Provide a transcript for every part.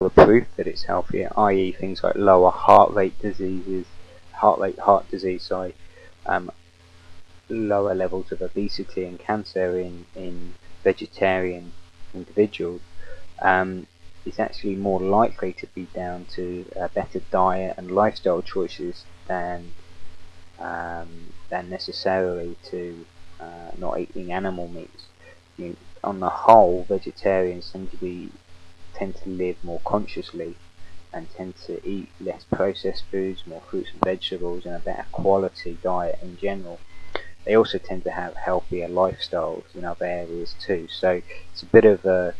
proof that it's healthier, i.e. things like lower heart disease, lower levels of obesity and cancer in vegetarian individuals, is actually more likely to be down to a better diet and lifestyle choices than necessarily to not eating animal meats. On the whole, vegetarians tend to live more consciously and tend to eat less processed foods, more fruits and vegetables, and a better quality diet in general. They also tend to have healthier lifestyles in other areas too. So it's a bit of a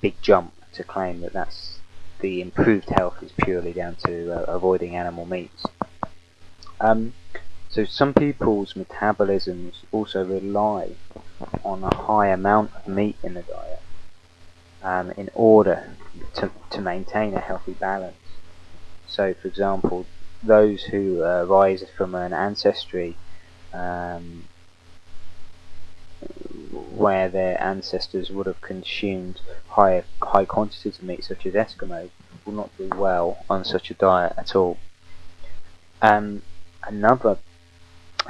big jump to claim that the improved health is purely down to avoiding animal meats. So some people's metabolisms also rely on a high amount of meat in the diet in order to maintain a healthy balance. So, for example, those who rise from an ancestry where their ancestors would have consumed high quantities of meat, such as Eskimos, will not do well on such a diet at all. Another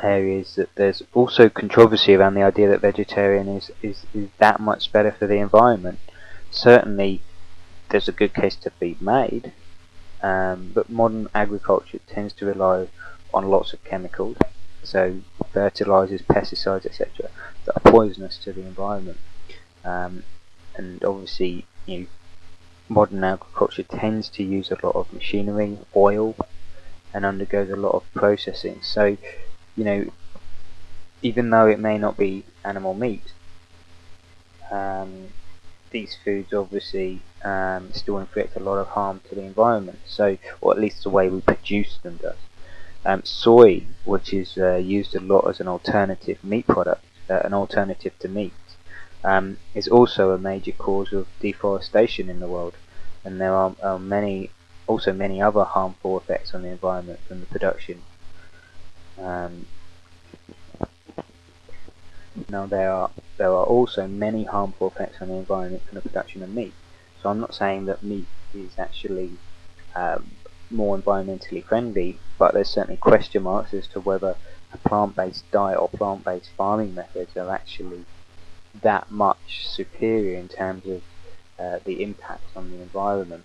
area is that there's also controversy around the idea that vegetarian is that much better for the environment. Certainly, there's a good case to be made, but modern agriculture tends to rely on lots of chemicals, so fertilizers, pesticides, etc., that are poisonous to the environment. And obviously, modern agriculture tends to use a lot of machinery, oil, and undergoes a lot of processing. So, even though it may not be animal meat, these foods obviously still inflict a lot of harm to the environment. So, or at least the way we produce them does. Soy, which is used a lot as an alternative meat product, an alternative to meat, is also a major cause of deforestation in the world, and there are many other harmful effects on the environment from the production. Now there are also many harmful effects on the environment from the production of meat. So I'm not saying that meat is actually more environmentally friendly, but there's certainly question marks as to whether a plant-based diet or plant-based farming methods are actually that much superior in terms of the impact on the environment.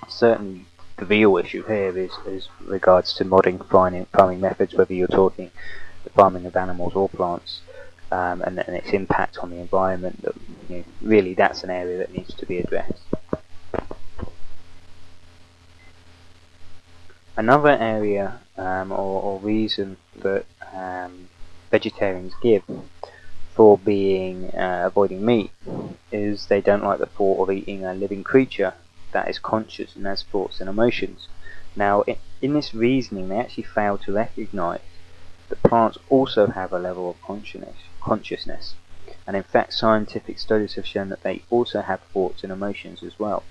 Certainly the real issue here is regards to modern farming methods, whether you're talking the farming of animals or plants, and its impact on the environment. Really that's an area that needs to be addressed. Another area or reason that vegetarians give for avoiding meat is they don't like the thought of eating a living creature that is conscious and has thoughts and emotions. Now, in this reasoning, they actually fail to recognize that plants also have a level of consciousness, and in fact scientific studies have shown that they also have thoughts and emotions as well.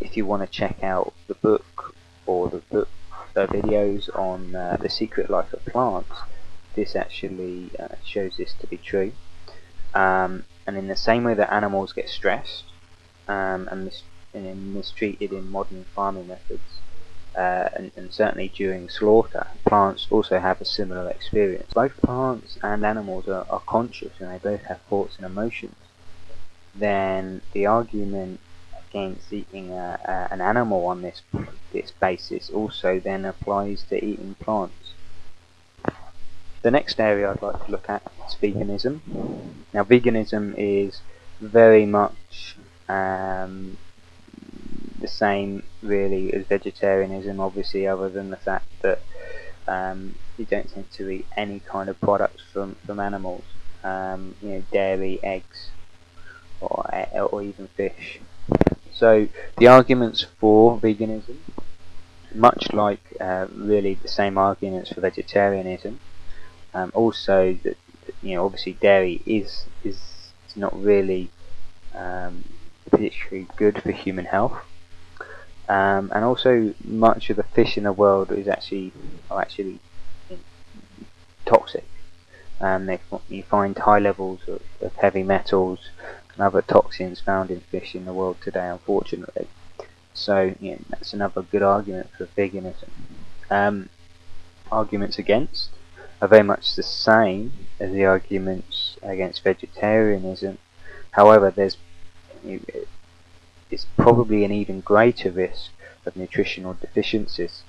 If you want to check out the book or the videos on The Secret Life of Plants, this actually shows this to be true. And in the same way that animals get stressed and mistreated in modern farming methods, and certainly during slaughter, plants also have a similar experience. Both plants and animals are conscious, and they both have thoughts and emotions. Then the argument against eating an animal on this basis also then applies to eating plants. The next area I'd like to look at is veganism. Now, veganism is very much the same really as vegetarianism, obviously, other than the fact that you don't tend to eat any kind of products from animals, dairy, eggs, or even fish. So the arguments for veganism, much like really the same arguments for vegetarianism, also that obviously dairy is not really particularly good for human health, and also much of the fish in the world are actually toxic. You find high levels of heavy metals and other toxins found in fish in the world today, unfortunately. So that's another good argument for veganism. Arguments against are very much the same as the arguments against vegetarianism. However, it's probably an even greater risk of nutritional deficiencies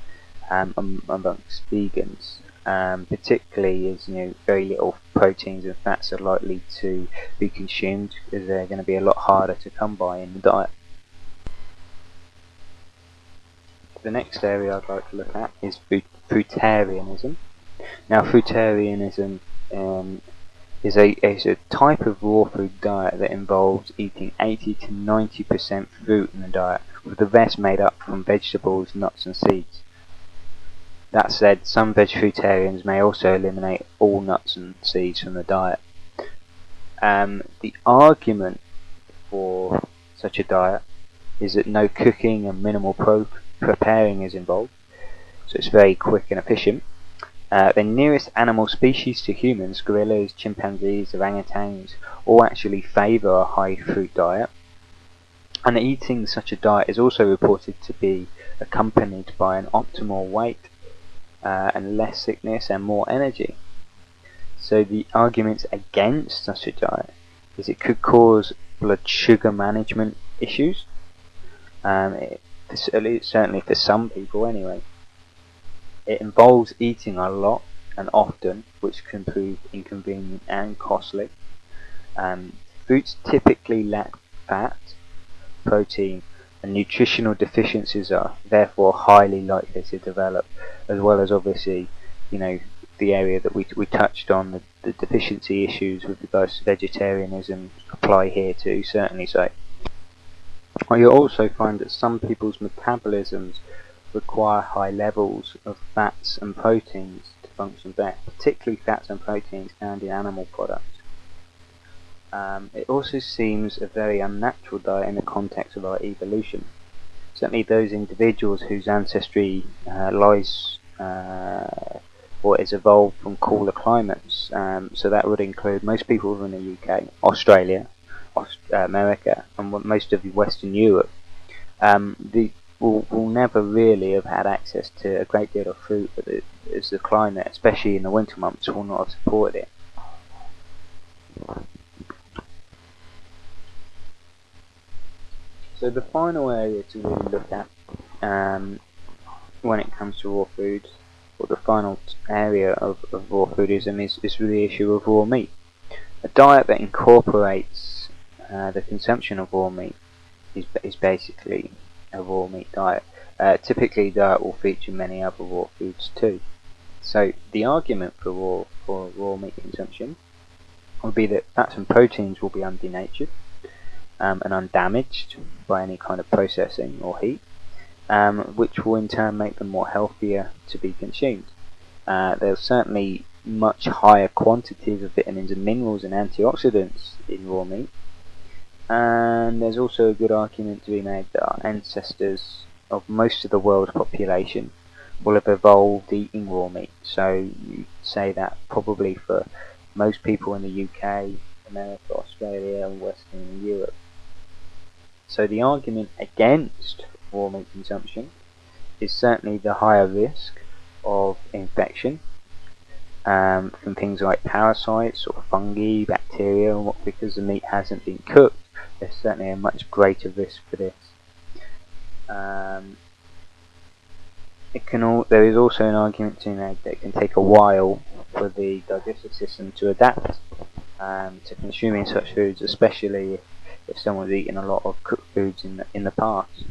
amongst vegans, particularly as very little proteins and fats are likely to be consumed, because they're going to be a lot harder to come by in the diet. The next area I'd like to look at is fruitarianism. Now, fruitarianism is a type of raw food diet that involves eating 80 to 90% fruit in the diet, with the rest made up from vegetables, nuts and seeds. That said, some fruitarians may also eliminate all nuts and seeds from the diet. The argument for such a diet is that no cooking and minimal preparing is involved, so it's very quick and efficient. The nearest animal species to humans, gorillas, chimpanzees, orangutans, all actually favour a high fruit diet, and eating such a diet is also reported to be accompanied by an optimal weight and less sickness and more energy. So the arguments against such a diet is it could cause blood sugar management issues, certainly for some people anyway. It involves eating a lot and often, which can prove inconvenient and costly. Fruits typically lack fat, protein, and nutritional deficiencies are therefore highly likely to develop, as well as obviously, the area that we touched on, the deficiency issues with regards to vegetarianism apply here too, certainly so. Well, you'll also find that some people's metabolisms require high levels of fats and proteins to function best, particularly fats and proteins found in animal products. It also seems a very unnatural diet in the context of our evolution. Certainly those individuals whose ancestry lies or is evolved from cooler climates, so that would include most people from the UK, Australia, America, and most of Western Europe. Will never really have had access to a great deal of fruit, as the climate, especially in the winter months, will not have supported it. So the final area to really look at when it comes to raw foods, or the final area of raw foodism, is really the issue of raw meat. A diet that incorporates the consumption of raw meat is basically a raw meat diet. Typically, the diet will feature many other raw foods too. So the argument for raw meat consumption would be that fats and proteins will be undenatured and undamaged by any kind of processing or heat, which will in turn make them more healthier to be consumed. There's certainly much higher quantities of vitamins and minerals and antioxidants in raw meat, and there's also a good argument to be made that our ancestors of most of the world's population will have evolved eating raw meat. So you say that probably for most people in the UK, America, Australia and Western Europe. So the argument against raw meat consumption is certainly the higher risk of infection from things like parasites or fungi, bacteria, because the meat hasn't been cooked. There's certainly a much greater risk for this. There is also an argument to be made that it can take a while for the digestive system to adapt to consuming such foods, especially if someone's eaten a lot of cooked foods in the past.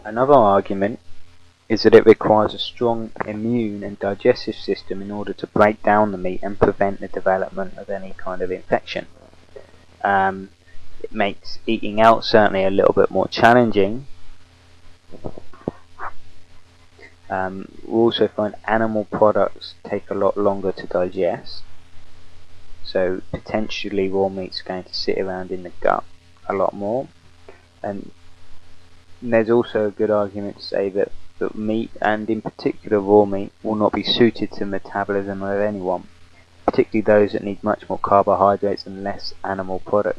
Another argument is that it requires a strong immune and digestive system in order to break down the meat and prevent the development of any kind of infection. It makes eating out certainly a little bit more challenging. We'll also find animal products take a lot longer to digest, so potentially raw meat's going to sit around in the gut a lot more. And there's also a good argument to say that meat, and in particular raw meat, will not be suited to metabolism of anyone, particularly those that need much more carbohydrates and less animal products.